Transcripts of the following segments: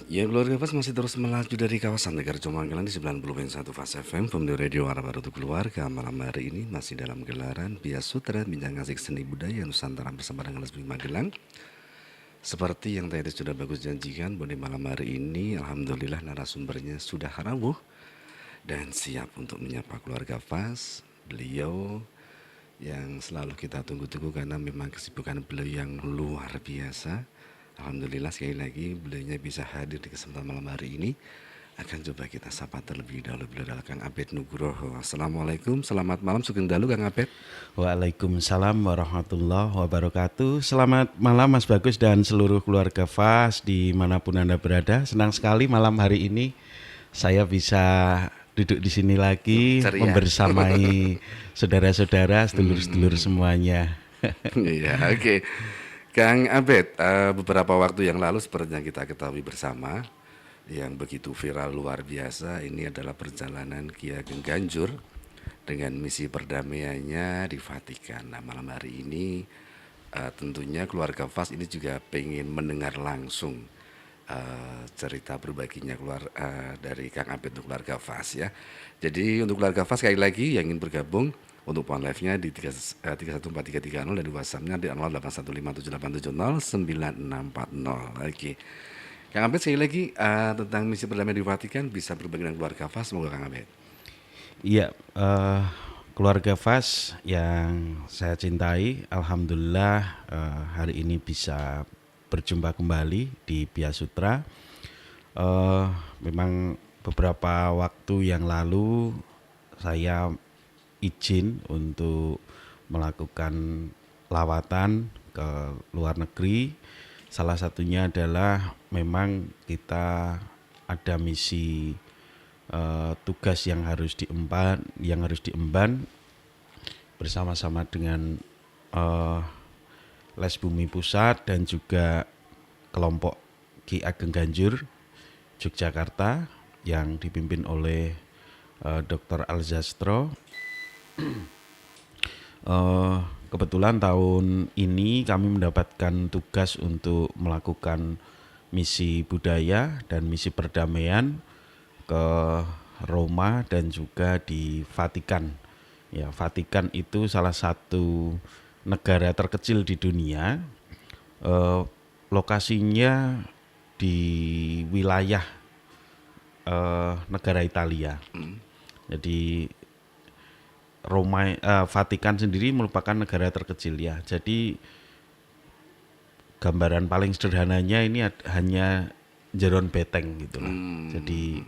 Ya, keluarga Fas masih terus melaju dari kawasan Negara Comanggilan di 90,1 Fas FM, Family Radio Arah Baru untuk Keluarga. Malam hari ini masih dalam gelaran Bias Sutra Bincang Asik Seni Budaya Nusantara bersama dengan Lesbi Magelang. Seperti yang tadi sudah bagus janjikan, bahwa di malam hari ini Alhamdulillah narasumbernya sudah rawuh dan siap untuk menyapa keluarga Fas. Beliau yang selalu kita tunggu-tunggu karena memang kesibukan beliau yang luar biasa. Alhamdulillah sekali lagi beliaunya bisa hadir di kesempatan malam hari ini. Akan coba kita sapa terlebih dahulu, beliau adalah Kang Abed Nugroho. Assalamualaikum, selamat malam, sugeng dalu Kang Abed. Waalaikumsalam warahmatullahi wabarakatuh. Selamat malam Mas Bagus dan seluruh keluarga Fas dimanapun Anda berada. Senang sekali malam hari ini saya bisa duduk di sini lagi Ceria. membersamai saudara-saudara, sedulur-sedulur semuanya. Iya, oke. Kang Abed, beberapa waktu yang lalu seperti yang kita ketahui bersama, yang begitu viral luar biasa, ini adalah perjalanan Ki Ageng Ganjur dengan misi perdamaiannya di Vatikan. Nah, malam hari ini tentunya keluarga Fas ini juga pengen mendengar langsung cerita berbaginya dari Kang Abed untuk keluarga Fas ya. Jadi untuk keluarga Fas sekali lagi yang ingin bergabung untuk phone live-nya di 3143330 dan di WhatsApp-nya di 081578709640. Oke. Kang Abed sekali lagi tentang misi perdamaian di Vatikan bisa berbagi dengan keluarga Fas, semoga Kang Abed. Iya, keluarga Fas yang saya cintai, alhamdulillah hari ini bisa berjumpa kembali di Bias Sutra. Memang beberapa waktu yang lalu saya izin untuk melakukan lawatan ke luar negeri. Salah satunya adalah memang kita ada misi tugas yang harus diemban bersama-sama dengan Les Bumi Pusat dan juga kelompok Ki Ageng Ganjur Yogyakarta yang dipimpin oleh Dr. Alzastro. Kebetulan tahun ini kami mendapatkan tugas untuk melakukan misi budaya dan misi perdamaian ke Roma dan juga di Vatikan. Ya, Vatikan itu salah satu negara terkecil di dunia. Lokasinya di wilayah negara Italia. Jadi Vatikan sendiri merupakan negara terkecil ya. Jadi gambaran paling sederhananya ini hanya jeron beteng gitu lah. Jadi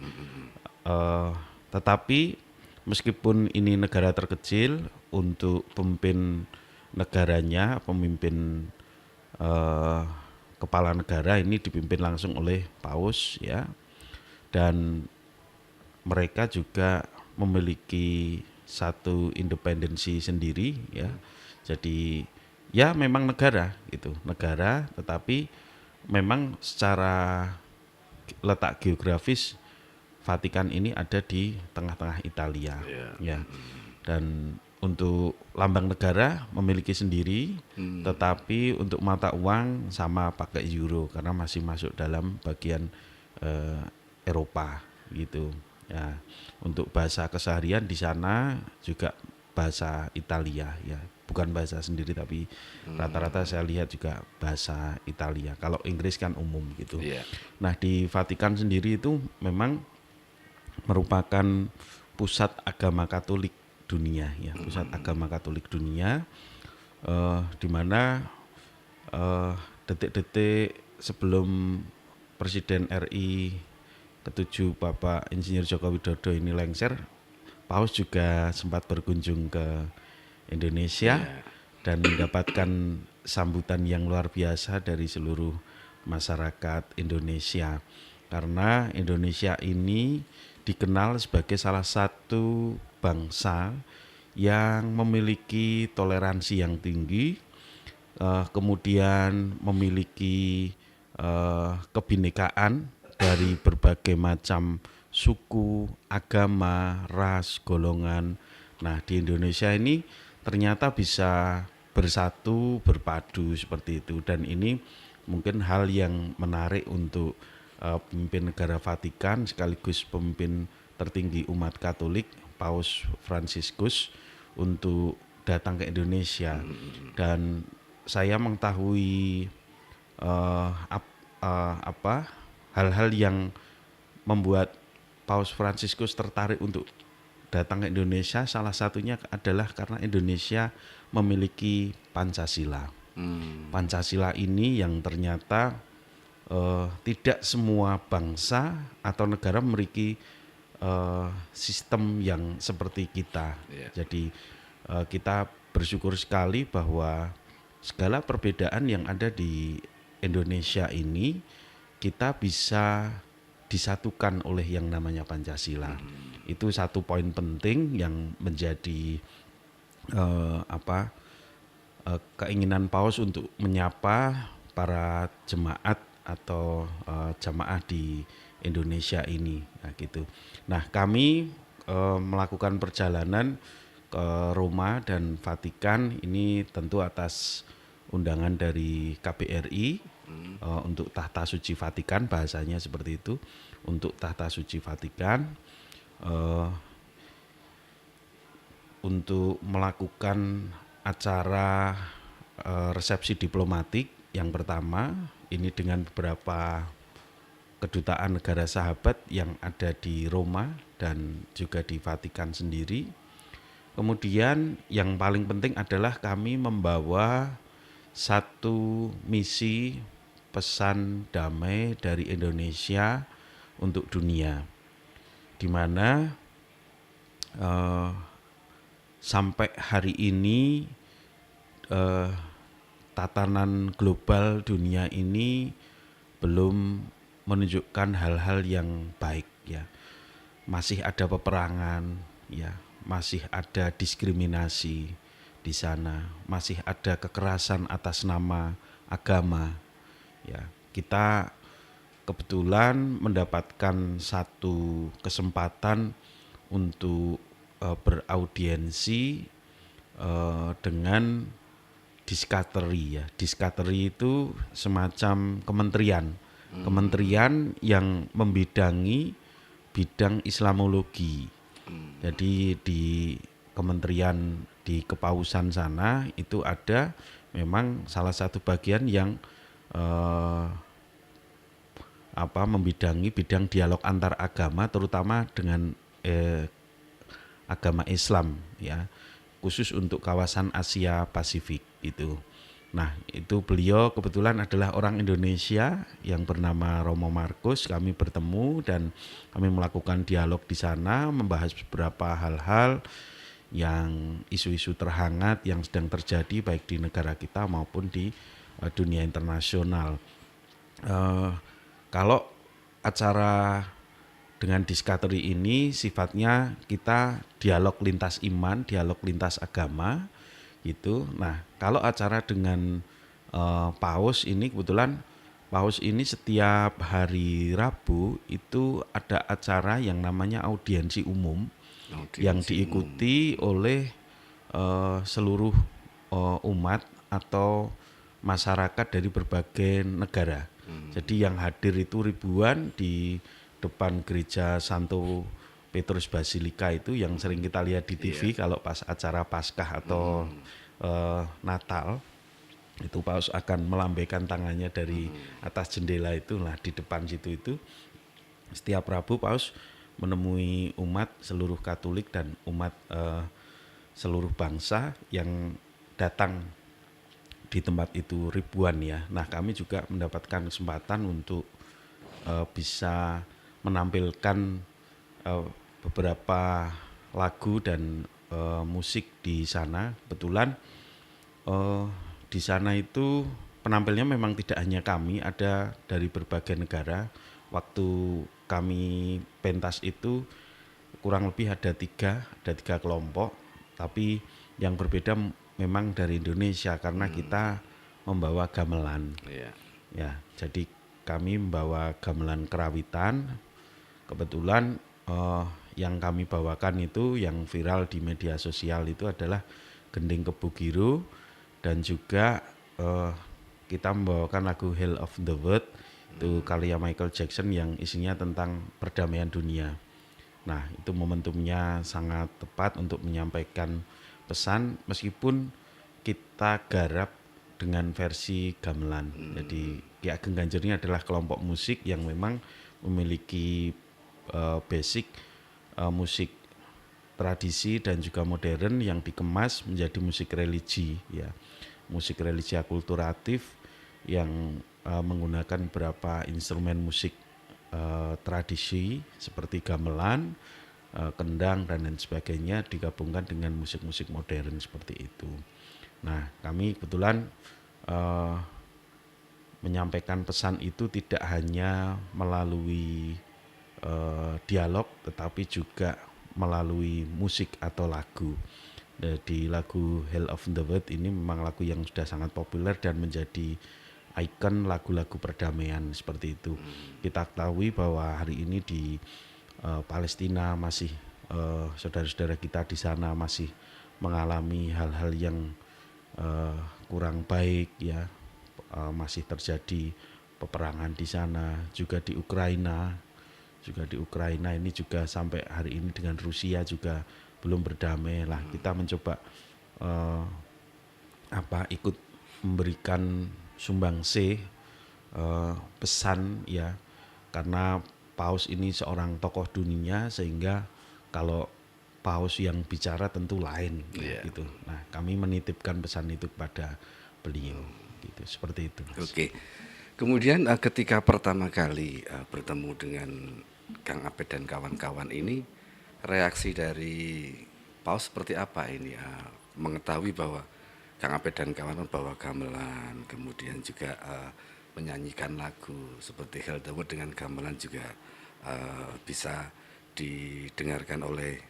tetapi meskipun ini negara terkecil, untuk pemimpin negaranya, pemimpin kepala negara ini dipimpin langsung oleh Paus ya. Dan mereka juga memiliki satu independensi sendiri ya. Jadi ya memang negara gitu, negara, tetapi memang secara letak geografis Vatikan ini ada di tengah-tengah Italia ya. Dan untuk lambang negara memiliki sendiri, tetapi untuk mata uang sama pakai euro karena masih masuk dalam bagian Eropa gitu. Ya, untuk bahasa keseharian di sana juga bahasa Italia ya, bukan bahasa sendiri tapi rata-rata saya lihat juga bahasa Italia. Kalau Inggris kan umum gitu. Yeah. Nah, di Vatikan sendiri itu memang merupakan pusat agama Katolik dunia ya, pusat agama Katolik dunia, di mana detik-detik sebelum Presiden RI ke-7 Bapak Insinyur Joko Widodo ini lengser, Paus juga sempat berkunjung ke Indonesia dan mendapatkan sambutan yang luar biasa dari seluruh masyarakat Indonesia. Karena Indonesia ini dikenal sebagai salah satu bangsa yang memiliki toleransi yang tinggi, kemudian memiliki kebinekaan dari berbagai macam suku, agama, ras, golongan. Nah, di Indonesia ini ternyata bisa bersatu, berpadu seperti itu. Dan ini mungkin hal yang menarik untuk pemimpin negara Vatikan sekaligus pemimpin tertinggi umat Katolik, Paus Fransiskus, untuk datang ke Indonesia. Dan saya mengetahui eh, apa hal-hal yang membuat Paus Fransiskus tertarik untuk datang ke Indonesia. Salah satunya adalah karena Indonesia memiliki Pancasila. Pancasila ini yang ternyata tidak semua bangsa atau negara memiliki sistem yang seperti kita. Jadi kita bersyukur sekali bahwa segala perbedaan yang ada di Indonesia ini kita bisa disatukan oleh yang namanya Pancasila. Itu satu poin penting yang menjadi keinginan Paus untuk menyapa para jemaat atau jamaah di Indonesia ini, nah, gitu. Nah, kami melakukan perjalanan ke Roma dan Vatikan ini tentu atas undangan dari KBRI untuk tahta suci Vatikan, bahasanya seperti itu, untuk tahta suci Vatikan, untuk melakukan acara resepsi diplomatik yang pertama ini dengan beberapa kedutaan negara sahabat yang ada di Roma dan juga di Vatikan sendiri. Kemudian yang paling penting adalah kami membawa satu misi pesan damai dari Indonesia untuk dunia, di mana sampai hari ini tatanan global dunia ini belum menunjukkan hal-hal yang baik, ya. Masih ada peperangan, ya, masih ada diskriminasi di sana, masih ada kekerasan atas nama agama, ya. Kita kebetulan mendapatkan satu kesempatan untuk beraudiensi dengan Diskateri, ya. Diskateri itu semacam kementerian yang membidangi bidang Islamologi. Jadi di kementerian di kepausan sana itu ada memang salah satu bagian yang membidangi bidang dialog antar agama, terutama dengan agama Islam, ya, khusus untuk kawasan Asia Pasifik itu. Nah, itu beliau kebetulan adalah orang Indonesia yang bernama Romo Markus. Kami bertemu dan kami melakukan dialog di sana, membahas beberapa hal-hal yang isu-isu terhangat yang sedang terjadi baik di negara kita maupun di dunia internasional. Kalau acara dengan Diskateri ini sifatnya kita dialog lintas iman, dialog lintas agama gitu. Nah, kalau acara dengan Paus ini kebetulan Paus ini setiap hari Rabu itu ada acara yang namanya audiensi umum yang diikuti oleh seluruh umat atau masyarakat dari berbagai negara. Jadi yang hadir itu ribuan di depan gereja Santo Petrus Basilika itu yang sering kita lihat di TV kalau pas acara Paskah atau Natal. Itu Paus akan melambaikan tangannya dari atas jendela itu, nah di depan situ itu setiap Rabu Paus menemui umat seluruh Katolik dan umat seluruh bangsa yang datang di tempat itu ribuan, ya. Nah, kami juga mendapatkan kesempatan untuk bisa menampilkan beberapa lagu dan musik di sana. Kebetulan di sana itu penampilnya memang tidak hanya kami, ada dari berbagai negara. Waktu kami pentas itu kurang lebih ada tiga kelompok, tapi yang berbeda memang dari Indonesia karena kita membawa gamelan. Ya, jadi kami membawa gamelan kerawitan. Kebetulan yang kami bawakan itu yang viral di media sosial itu adalah Gending Kebugiro, dan juga kita membawakan lagu Hell of the World Itu karya Michael Jackson yang isinya tentang perdamaian dunia. Nah, itu momentumnya sangat tepat untuk menyampaikan pesan meskipun kita garap dengan versi gamelan. Jadi Ki Ageng Ganjar ini adalah kelompok musik yang memang memiliki basic musik tradisi dan juga modern yang dikemas menjadi musik religi ya. Musik religi akulturatif yang menggunakan beberapa instrumen musik tradisi seperti gamelan, kendang dan lain sebagainya digabungkan dengan musik-musik modern seperti itu. Nah, kami kebetulan eh, menyampaikan pesan itu tidak hanya melalui dialog tetapi juga melalui musik atau lagu. Di lagu Hell of the World ini memang lagu yang sudah sangat populer dan menjadi ikon lagu-lagu perdamaian seperti itu. Kita ketahui bahwa hari ini di Palestina masih saudara-saudara kita di sana masih mengalami hal-hal yang kurang baik ya. Masih terjadi peperangan di sana, juga di Ukraina ini juga sampai hari ini dengan Rusia juga belum berdamai lah. Kita mencoba ikut memberikan sumbangsi pesan ya, karena Paus ini seorang tokoh dunia sehingga kalau Paus yang bicara tentu lain gitu. Nah, kami menitipkan pesan itu kepada beliau gitu, seperti itu, Mas. Oke. Kemudian ketika pertama kali bertemu dengan Kang Aped dan kawan-kawan ini, reaksi dari Paus seperti apa ini? Mengetahui bahwa Kang Aped dan kawan bawa gamelan, kemudian juga menyanyikan lagu seperti Hell the World dengan gamelan juga bisa didengarkan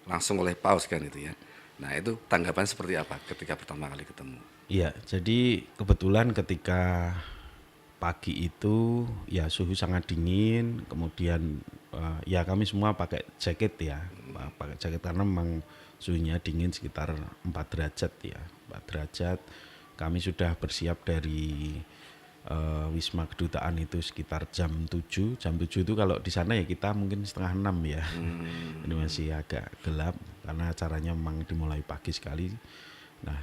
langsung oleh Paus kan itu ya. Nah, itu tanggapan seperti apa ketika pertama kali ketemu? Iya, jadi kebetulan ketika pagi itu ya suhu sangat dingin, kemudian ya kami semua pakai jaket ya, pakai jaket karena memang suhunya dingin sekitar 4 derajat ya, 4 derajat. Kami sudah bersiap dari Wisma Kedutaan itu sekitar jam 7. Jam 7 itu kalau di sana ya kita mungkin setengah 6 ya. Ini masih agak gelap karena acaranya memang dimulai pagi sekali. Nah,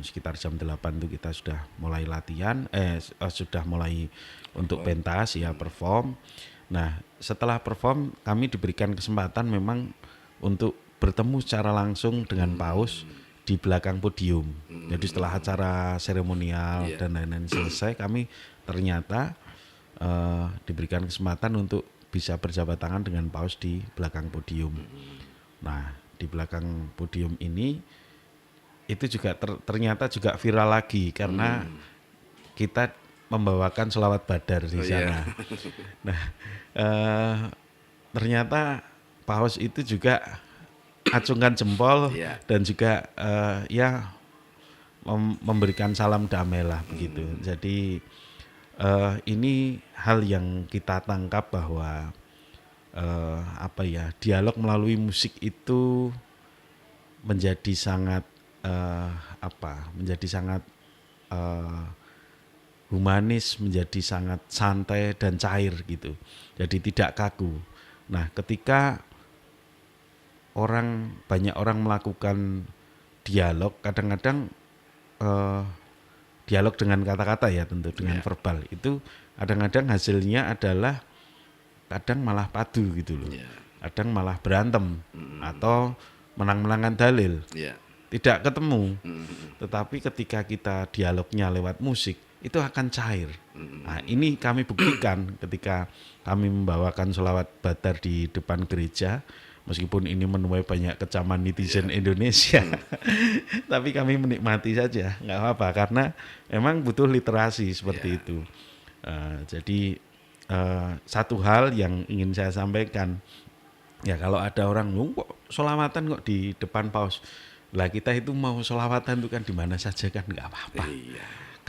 sekitar jam 8 itu kita sudah mulai latihan, sudah mulai untuk pentas ya, perform. Nah, setelah perform kami diberikan kesempatan memang untuk bertemu secara langsung dengan Paus di belakang podium. Jadi setelah acara seremonial dan lain-lain selesai, kami ternyata diberikan kesempatan untuk bisa berjabat tangan dengan Paus di belakang podium. Nah, di belakang podium ini itu juga ternyata juga viral lagi karena kita membawakan sholawat badar di sana. Nah, ternyata Paus itu juga acungkan jempol dan juga memberikan salam damai lah begitu. Jadi ini hal yang kita tangkap bahwa dialog melalui musik itu menjadi sangat humanis, menjadi sangat santai dan cair gitu. Jadi tidak kaku. Nah, ketika banyak orang melakukan dialog, kadang-kadang dialog dengan kata-kata ya, tentu dengan verbal itu kadang-kadang hasilnya adalah kadang malah padu gitu loh, kadang malah berantem atau menang-menangan dalil, tidak ketemu. Tetapi ketika kita dialognya lewat musik itu akan cair. Nah, ini kami buktikan ketika kami membawakan sholawat badar di depan gereja. Meskipun ini menuai banyak kecaman netizen Indonesia, tapi kami menikmati saja, nggak apa-apa karena memang butuh literasi seperti itu. Jadi satu hal yang ingin saya sampaikan, ya kalau ada orang kok sholawatan kok di depan Paus, lah kita itu mau sholawatan itu kan di mana saja kan nggak apa-apa,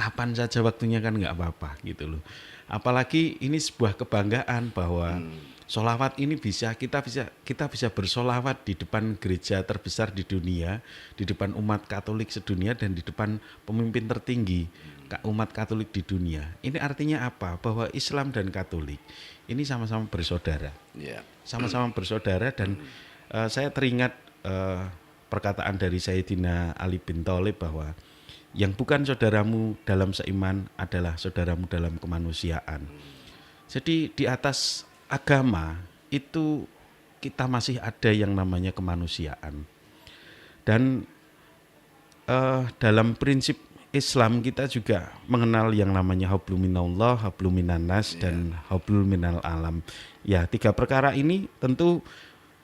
kapan saja waktunya kan nggak apa-apa gitu loh. Apalagi ini sebuah kebanggaan bahwa sholawat ini kita bisa bersolawat di depan gereja terbesar di dunia, di depan umat Katolik sedunia dan di depan pemimpin tertinggi. umat Katolik di dunia. Ini artinya apa? Bahwa Islam dan Katolik ini sama-sama bersaudara. Ya. Sama-sama bersaudara dan saya teringat perkataan dari Sayyidina Ali bin Thalib bahwa yang bukan saudaramu dalam seiman adalah saudaramu dalam kemanusiaan. Jadi di atas agama itu kita masih ada yang namanya kemanusiaan. Dan dalam prinsip Islam kita juga mengenal yang namanya hablum minallah, hablum minannas, dan hablum minal alam. Ya, 3 perkara ini tentu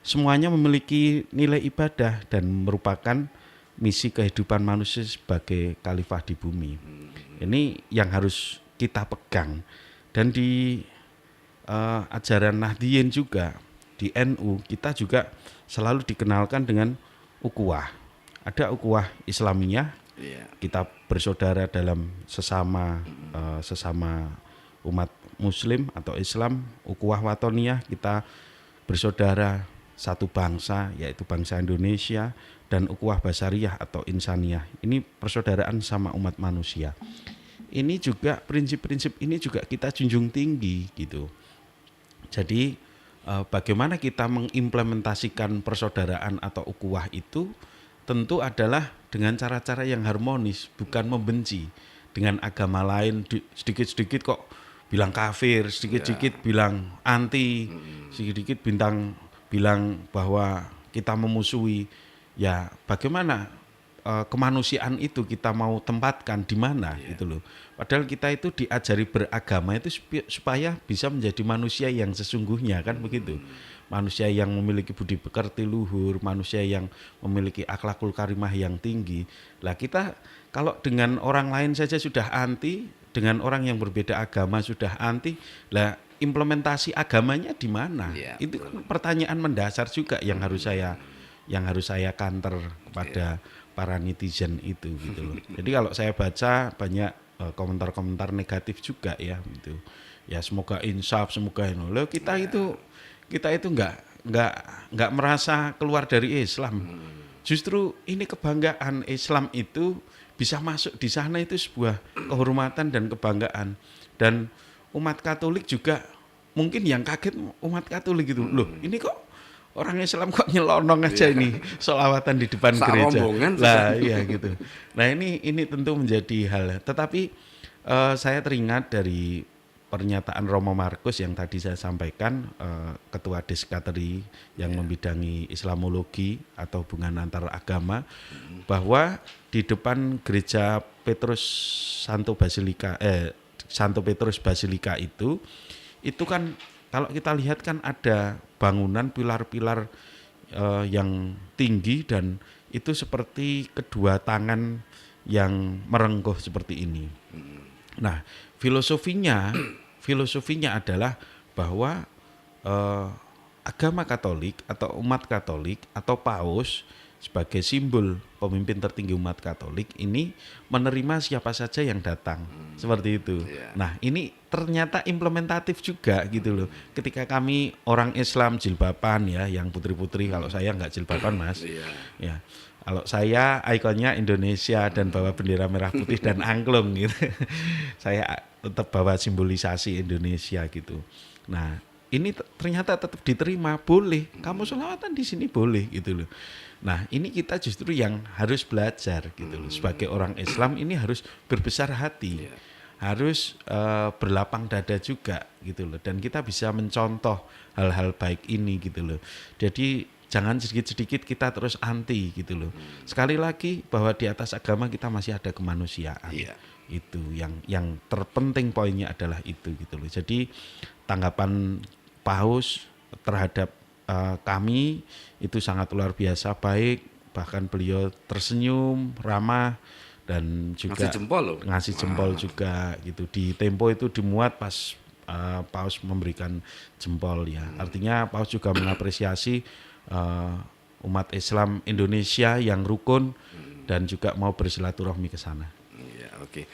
semuanya memiliki nilai ibadah dan merupakan misi kehidupan manusia sebagai khalifah di bumi. Ini yang harus kita pegang. Dan di ajaran Nahdliyin juga, di NU, kita juga selalu dikenalkan dengan ukhuwah. Ada ukhuwah Islamiyah, kita bersaudara dalam sesama umat Muslim atau Islam. Ukhuwah Watoniyah, kita bersaudara satu bangsa, yaitu bangsa Indonesia. Dan ukhuwah Basariyah atau Insaniyah, ini persaudaraan sama umat manusia. Ini juga prinsip-prinsip ini juga kita junjung tinggi gitu. Jadi bagaimana kita mengimplementasikan persaudaraan atau ukhuwah itu tentu adalah dengan cara-cara yang harmonis, bukan membenci dengan agama lain. Sedikit-sedikit kok bilang kafir, sedikit-sedikit bilang anti, sedikit-sedikit bilang bahwa kita memusuhi. Ya, bagaimana kemanusiaan itu kita mau tempatkan di mana gitu loh. Padahal kita itu diajari beragama itu supaya bisa menjadi manusia yang sesungguhnya, kan begitu. Manusia yang memiliki budi pekerti luhur, manusia yang memiliki akhlakul karimah yang tinggi. Lah kita kalau dengan orang lain saja sudah anti, dengan orang yang berbeda agama sudah anti, lah implementasi agamanya di mana? Itu kan pertanyaan mendasar juga yang harus saya counter kepada para netizen itu gitu loh. Jadi kalau saya baca banyak komentar-komentar negatif juga ya gitu. Ya semoga insaf, semoga loh kita itu nggak merasa keluar dari Islam. Justru ini kebanggaan Islam itu bisa masuk di sana itu sebuah kehormatan dan kebanggaan. Dan umat Katolik juga mungkin yang kaget umat Katolik gitu. Loh, ini kok orang Islam kok nyelonong aja ini sholawatan di depan gereja. Lah iya gitu. Nah, ini tentu menjadi hal. Tetapi saya teringat dari pernyataan Romo Markus yang tadi saya sampaikan, Ketua Deskateri yang membidangi Islamologi atau hubungan antar agama, bahwa di depan gereja Santo Petrus Basilika itu kan kalau kita lihat kan ada bangunan pilar-pilar yang tinggi dan itu seperti kedua tangan yang merengkuh seperti ini. Nah, filosofinya adalah bahwa agama Katolik atau umat Katolik atau paus sebagai simbol pemimpin tertinggi umat Katolik ini menerima siapa saja yang datang, seperti itu. Nah, ini ternyata implementatif juga gitu loh. Ketika kami orang Islam jilbaban ya, yang putri-putri, kalau saya nggak jilbaban Mas, ya. Kalau saya ikonnya Indonesia dan bawa bendera merah putih dan angklung gitu. Saya tetap bawa simbolisasi Indonesia gitu. Nah, ini ternyata tetap diterima, boleh. Kamu sholawatan di sini boleh gitu loh. Nah, ini kita justru yang harus belajar gitu loh. Sebagai orang Islam ini harus berbesar hati. Harus berlapang dada juga gitu loh. Dan kita bisa mencontoh hal-hal baik ini gitu loh. Jadi jangan sedikit-sedikit kita terus anti gitu loh. Sekali lagi bahwa di atas agama kita masih ada kemanusiaan. Itu yang terpenting poinnya adalah itu gitu loh. Jadi tanggapan Paus terhadap kami itu sangat luar biasa baik, bahkan beliau tersenyum, ramah dan juga ngasih jempol juga gitu. Di Tempo itu dimuat pas Paus memberikan jempol ya. Artinya Paus juga mengapresiasi umat Islam Indonesia yang rukun dan juga mau bersilaturahmi ke sana. Ya, oke.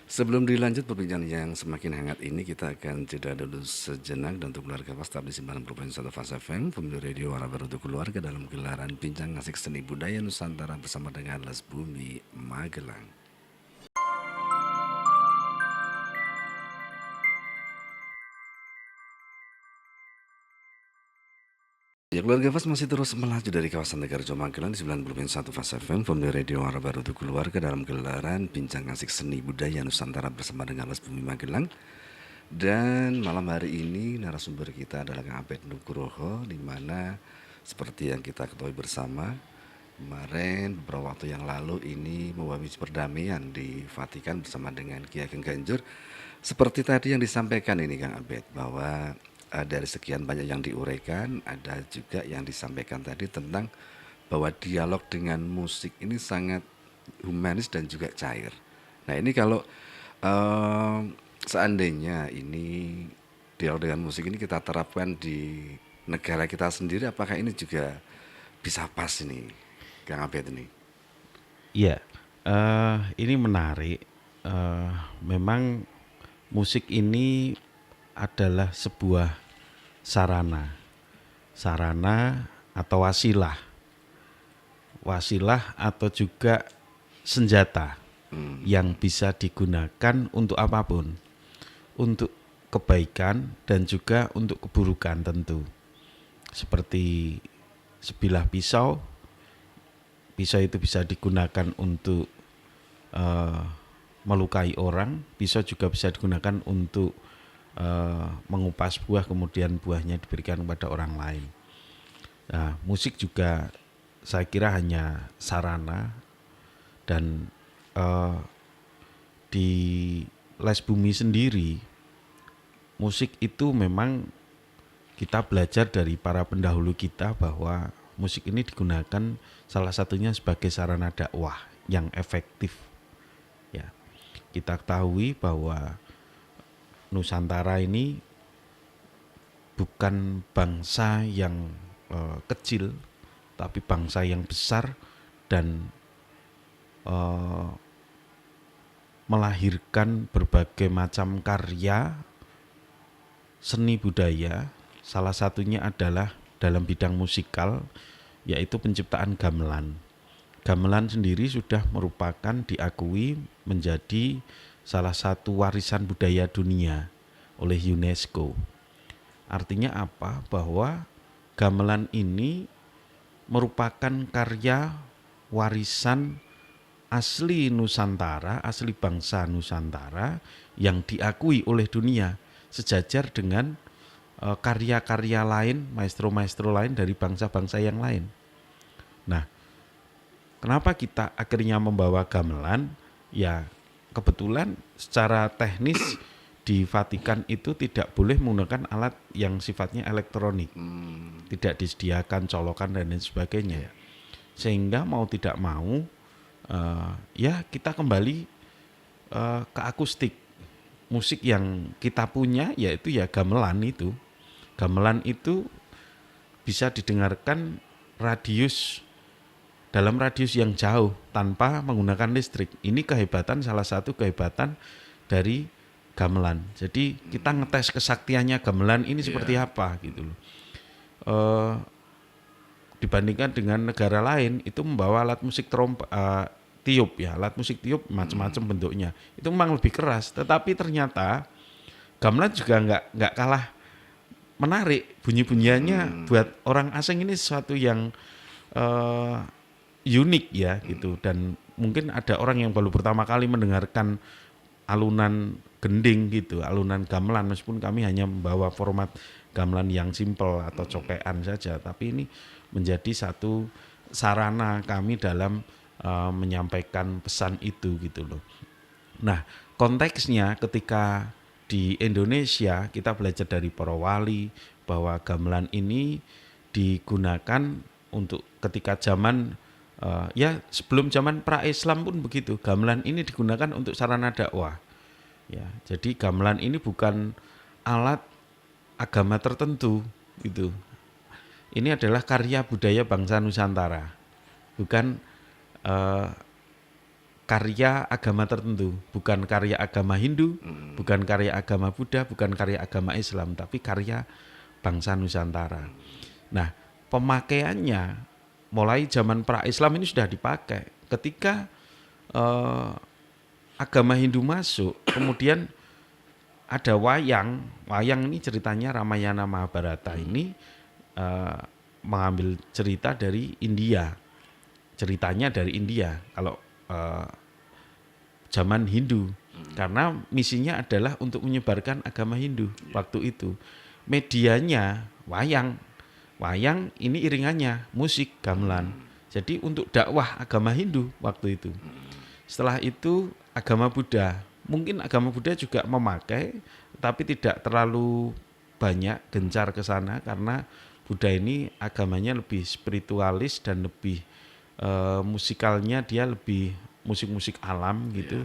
Sebelum dilanjut perbincangan yang semakin hangat ini, kita akan jeda dulu sejenak. Dan untuk keluarga pas tetap di 90.1 Fas FM, Pemilu Radio Warabar untuk Keluarga dalam gelaran Bincang Asik Seni Budaya Nusantara bersama dengan Les Bumi Magelang. Ya, keluarga Fas masih terus melaju dari kawasan Negarajo Magelang di 90,1 Fas FM, Family Radio Arah Baru untuk Keluarga dalam gelaran Bincang Asik Seni Budaya Nusantara bersama dengan Mas Bumi Magelang. Dan malam hari ini narasumber kita adalah Kang Abed Nugroho, di mana seperti yang kita ketahui bersama, kemarin beberapa waktu yang lalu ini membawa misi perdamaian di Vatikan bersama dengan Kiai Ageng Ganjur. Seperti tadi yang disampaikan ini Kang Abed, bahwa dari sekian banyak yang diuraikan, ada juga yang disampaikan tadi tentang bahwa dialog dengan musik ini sangat humanis dan juga cair. Nah ini kalau seandainya ini dialog dengan musik ini kita terapkan di negara kita sendiri, apakah ini juga bisa pas ini, Kang Abed ini? Iya, ini menarik. Memang musik ini adalah sebuah sarana atau wasilah atau juga senjata yang bisa digunakan untuk apapun, untuk kebaikan dan juga untuk keburukan tentu. Seperti sebilah pisau itu bisa digunakan untuk melukai orang, pisau juga bisa digunakan untuk mengupas buah, kemudian buahnya diberikan kepada orang lain. Nah, musik juga saya kira hanya sarana, dan di Les Bumi sendiri, musik itu memang kita belajar dari para pendahulu kita bahwa musik ini digunakan salah satunya sebagai sarana dakwah yang efektif. Ya, kita ketahui bahwa Nusantara ini bukan bangsa yang kecil, tapi bangsa yang besar dan melahirkan berbagai macam karya seni budaya. Salah satunya adalah dalam bidang musikal, yaitu penciptaan gamelan. Gamelan sendiri sudah merupakan diakui menjadi salah satu warisan budaya dunia oleh UNESCO. Artinya apa? Bahwa gamelan ini merupakan karya warisan asli Nusantara, asli bangsa Nusantara yang diakui oleh dunia, sejajar dengan karya-karya lain, maestro-maestro lain dari bangsa-bangsa yang lain. Nah, kenapa kita akhirnya membawa gamelan? Ya, kebetulan secara teknis di Vatikan itu tidak boleh menggunakan alat yang sifatnya elektronik. Tidak disediakan colokan dan lain sebagainya. Sehingga mau tidak mau, ya kita kembali ke akustik. Musik yang kita punya yaitu ya gamelan itu. Gamelan itu bisa didengarkan dalam radius yang jauh tanpa menggunakan listrik. Ini salah satu kehebatan dari gamelan. Jadi kita ngetes kesaktiannya gamelan ini seperti apa gitu loh. Dibandingkan dengan negara lain itu membawa alat musik tiup ya, alat musik tiup macam-macam bentuknya. Itu memang lebih keras, tetapi ternyata gamelan juga nggak kalah menarik. Bunyi-bunyiannya buat orang asing ini sesuatu yang unik ya gitu. Dan mungkin ada orang yang baru pertama kali mendengarkan alunan gending gitu, alunan gamelan, meskipun kami hanya membawa format gamelan yang simpel atau cokean saja, tapi ini menjadi satu sarana kami dalam menyampaikan pesan itu gitu loh. Nah, konteksnya ketika di Indonesia kita belajar dari para wali bahwa gamelan ini digunakan untuk ketika zaman ya sebelum zaman pra-Islam pun begitu. Gamelan ini digunakan untuk sarana dakwah. Ya, jadi gamelan ini bukan alat agama tertentu gitu. Ini adalah karya budaya bangsa Nusantara. Bukan karya agama tertentu, bukan karya agama Hindu, bukan karya agama Buddha, bukan karya agama Islam, tapi karya bangsa Nusantara. Nah, pemakaiannya mulai zaman pra-Islam ini sudah dipakai. Ketika agama Hindu masuk, kemudian ada wayang ini ceritanya Ramayana Mahabharata ini mengambil cerita dari India. Ceritanya dari India kalau zaman Hindu. Karena misinya adalah untuk menyebarkan agama Hindu waktu itu. Medianya wayang. Wayang ini iringannya musik, gamelan. Jadi untuk dakwah agama Hindu waktu itu. Setelah itu agama Buddha. Mungkin agama Buddha juga memakai, tapi tidak terlalu banyak gencar ke sana karena Buddha ini agamanya lebih spiritualis dan lebih musikalnya dia lebih musik-musik alam gitu,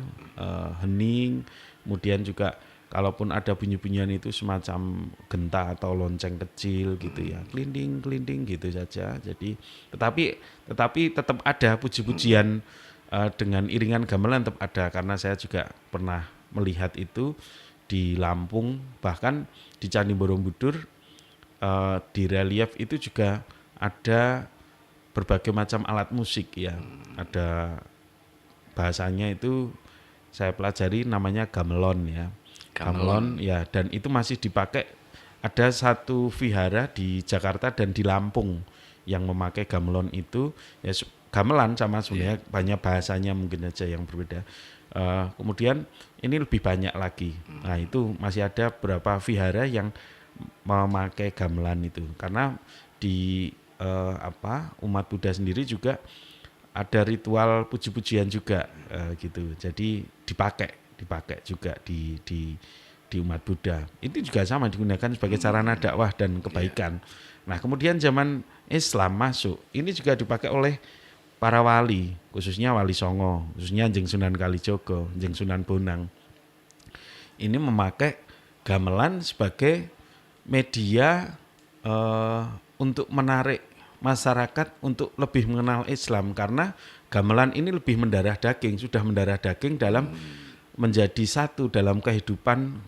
hening, kemudian juga kalaupun ada bunyi-bunyian itu semacam genta atau lonceng kecil gitu ya, kelinding gitu saja. Jadi tetapi tetap ada puji-pujian dengan iringan gamelan tetap ada karena saya juga pernah melihat itu di Lampung, bahkan di Candi Borobudur di relief itu juga ada berbagai macam alat musik ya. Ada bahasanya itu saya pelajari namanya gamelon ya. Gamelon ya, dan itu masih dipakai. Ada satu vihara di Jakarta dan di Lampung yang memakai gamelon itu ya, gamelan sama sebenarnya banyak bahasanya mungkin aja yang berbeda. Kemudian ini lebih banyak lagi. Nah, itu masih ada beberapa vihara yang memakai gamelan itu karena di umat Buddha sendiri juga ada ritual puji-pujian juga gitu. Jadi dipakai juga di umat Buddha. Itu juga sama digunakan sebagai sarana dakwah dan kebaikan. Nah, kemudian zaman Islam masuk, ini juga dipakai oleh para wali, khususnya Wali Songo, khususnya Njeng Sunan Kalijogo, Njeng Sunan Bonang. Ini memakai gamelan sebagai media untuk menarik masyarakat untuk lebih mengenal Islam karena gamelan ini lebih mendarah daging, sudah mendarah daging dalam menjadi satu dalam kehidupan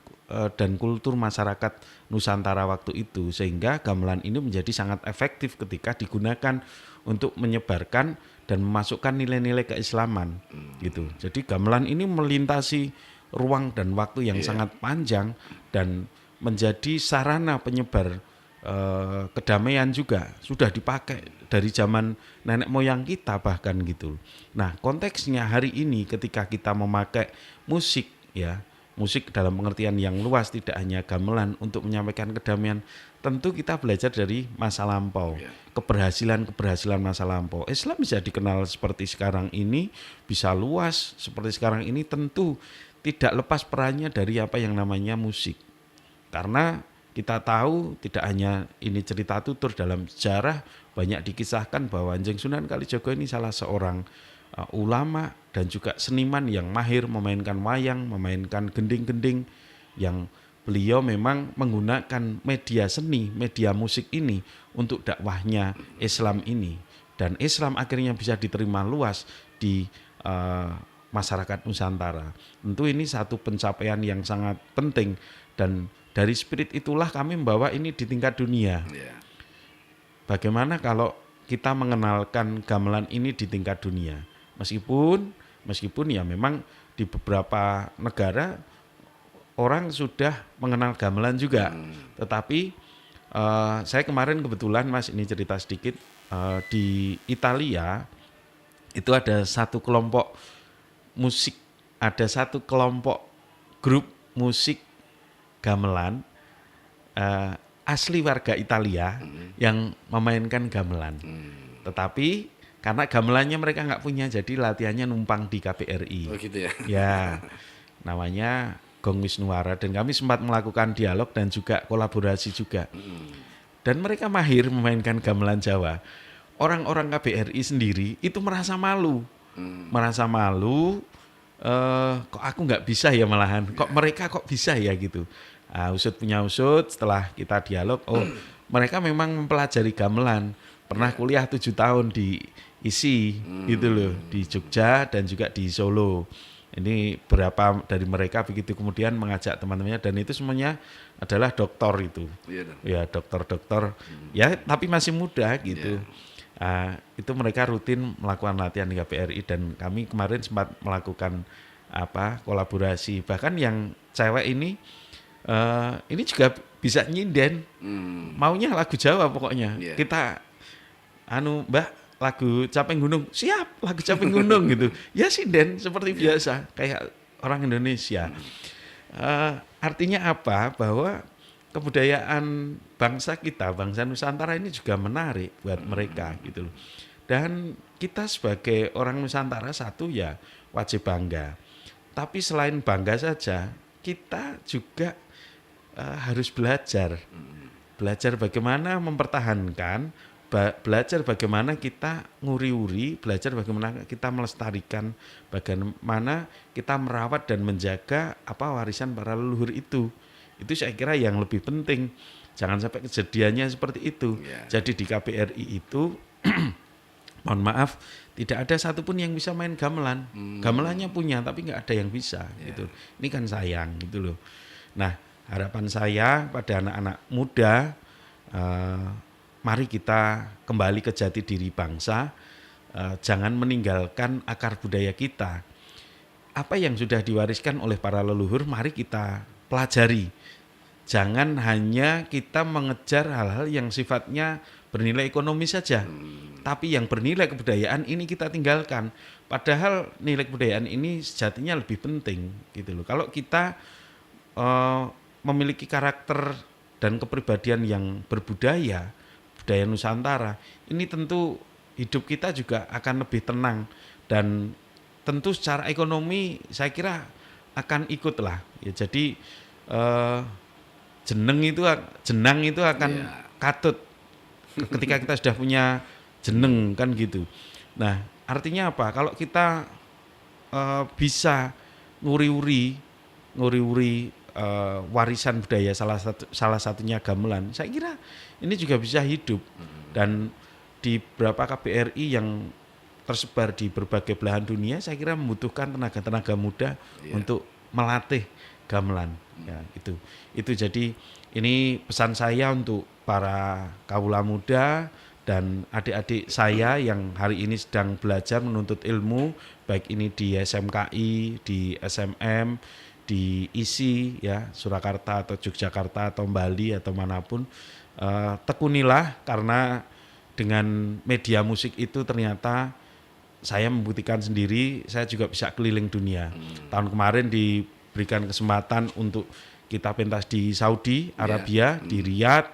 dan kultur masyarakat Nusantara waktu itu, sehingga gamelan ini menjadi sangat efektif ketika digunakan untuk menyebarkan dan memasukkan nilai-nilai keislaman gitu. Jadi gamelan ini melintasi ruang dan waktu yang sangat panjang dan menjadi sarana penyebar kedamaian juga, sudah dipakai dari zaman nenek moyang kita bahkan gitu. Nah, konteksnya hari ini ketika kita memakai musik ya, musik dalam pengertian yang luas tidak hanya gamelan untuk menyampaikan kedamaian, tentu kita belajar dari masa lampau, keberhasilan masa lampau. Islam bisa dikenal seperti sekarang ini, bisa luas seperti sekarang ini, tentu tidak lepas perannya dari apa yang namanya musik. Karena kita tahu tidak hanya ini cerita tutur, dalam sejarah banyak dikisahkan bahwa Njeng Sunan Kalijogo ini salah seorang ulama dan juga seniman yang mahir memainkan wayang, memainkan gending-gending, yang beliau memang menggunakan media seni, media musik ini untuk dakwahnya Islam ini. Dan Islam akhirnya bisa diterima luas di masyarakat Nusantara. Tentu ini satu pencapaian yang sangat penting dan dari spirit itulah kami membawa ini di tingkat dunia. Bagaimana kalau kita mengenalkan gamelan ini di tingkat dunia? Meskipun ya memang di beberapa negara orang sudah mengenal gamelan juga. Tetapi saya kemarin kebetulan, Mas, ini cerita sedikit, di Italia itu ada satu kelompok musik, ada satu kelompok grup musik gamelan asli warga Italia yang memainkan gamelan. Tetapi karena gamelannya mereka nggak punya, jadi latihannya numpang di KBRI. Oh gitu ya? Ya, namanya Gong Wisnuwara, dan kami sempat melakukan dialog dan juga kolaborasi juga. Dan mereka mahir memainkan gamelan Jawa. Orang-orang KBRI sendiri itu merasa malu, kok aku nggak bisa ya malahan, kok mereka kok bisa ya gitu. Usut punya usut, setelah kita dialog, mereka memang mempelajari gamelan, pernah kuliah 7 tahun di ISI gitu loh, di Jogja dan juga di Solo. Ini berapa dari mereka begitu kemudian mengajak teman-temannya, dan itu semuanya adalah doktor itu. Ya, dokter-dokter ya, tapi masih muda gitu. Itu mereka rutin melakukan latihan di KBRI, dan kami kemarin sempat melakukan kolaborasi. Bahkan yang cewek ini juga bisa nyinden, maunya lagu Jawa pokoknya. Kita anu Mbak lagu Caping Gunung, siap lagu Caping Gunung gitu. Ya sinden seperti biasa kayak orang Indonesia. Artinya apa? Bahwa kebudayaan bangsa kita, bangsa Nusantara ini juga menarik buat mereka gitu loh. Dan kita sebagai orang Nusantara satu ya wajib bangga. Tapi selain bangga saja, kita juga harus belajar. Belajar bagaimana mempertahankan, belajar bagaimana kita nguri-uri, belajar bagaimana kita melestarikan, bagaimana kita merawat dan menjaga warisan para leluhur itu. Itu saya kira yang lebih penting. Jangan sampai kejadiannya seperti itu. Jadi di KBRI itu mohon maaf, tidak ada satupun yang bisa main gamelan. Gamelannya punya, tapi nggak ada yang bisa. Gitu. Ini kan sayang, gitu loh. Nah, harapan saya pada anak-anak muda, mari kita kembali ke jati diri bangsa, jangan meninggalkan akar budaya kita. Apa yang sudah diwariskan oleh para leluhur, mari kita pelajari. Jangan hanya kita mengejar hal-hal yang sifatnya bernilai ekonomi saja, tapi yang bernilai kebudayaan ini kita tinggalkan. Padahal nilai kebudayaan ini sejatinya lebih penting, gitu loh. Kalau kita memiliki karakter dan kepribadian yang berbudaya, budaya Nusantara, ini tentu hidup kita juga akan lebih tenang dan tentu secara ekonomi saya kira akan ikutlah. Ya, jadi jeneng itu akan katut ketika kita sudah punya jeneng kan gitu. Nah, artinya apa? Kalau kita bisa nguri-uri warisan budaya salah satunya gamelan, saya kira ini juga bisa hidup. Dan di beberapa KBRI yang tersebar di berbagai belahan dunia, saya kira membutuhkan tenaga-tenaga muda untuk melatih gamelan. Ya, itu jadi ini pesan saya untuk para kaula muda dan adik-adik saya yang hari ini sedang belajar menuntut ilmu, baik ini di SMKI, di SMM, di ISI ya, Surakarta atau Yogyakarta atau Bali atau manapun, tekunilah, karena dengan media musik itu ternyata saya membuktikan sendiri, saya juga bisa keliling dunia. Tahun kemarin diberikan kesempatan untuk kita pentas di Saudi Arabia, di Riyadh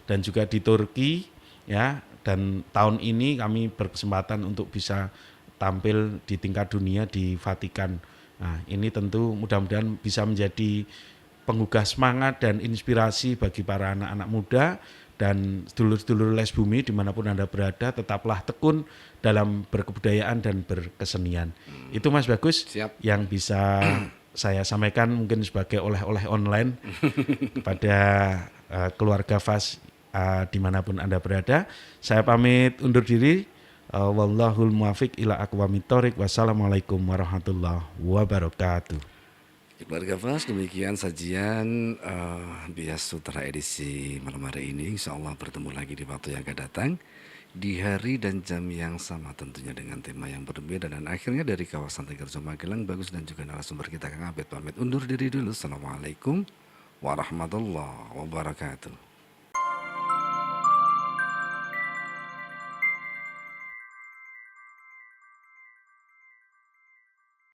dan juga di Turki ya, dan tahun ini kami berkesempatan untuk bisa tampil di tingkat dunia di Vatikan. Nah, ini tentu mudah-mudahan bisa menjadi penggugah semangat dan inspirasi bagi para anak-anak muda dan sedulur-sedulur Les Bumi dimanapun Anda berada, tetaplah tekun dalam berkebudayaan dan berkesenian. Itu Mas Bagus. Siap. Yang bisa saya sampaikan mungkin sebagai oleh-oleh online kepada keluarga FAS dimanapun Anda berada. Saya pamit undur diri. Wallahul muwafiq ila aqwamit thoriq. Wassalamualaikum warahmatullahi wabarakatuh. Keluarga FAS, demikian sajian Bias Sutra edisi malam hari ini. Insya Allah bertemu lagi di waktu yang akan datang, di hari dan jam yang sama, tentunya dengan tema yang berbeda. Dan akhirnya dari kawasan Tegarjo Magelang, Bagus dan juga narasumber kita Kang Abed pamit undur diri dulu. Assalamualaikum warahmatullahi wabarakatuh.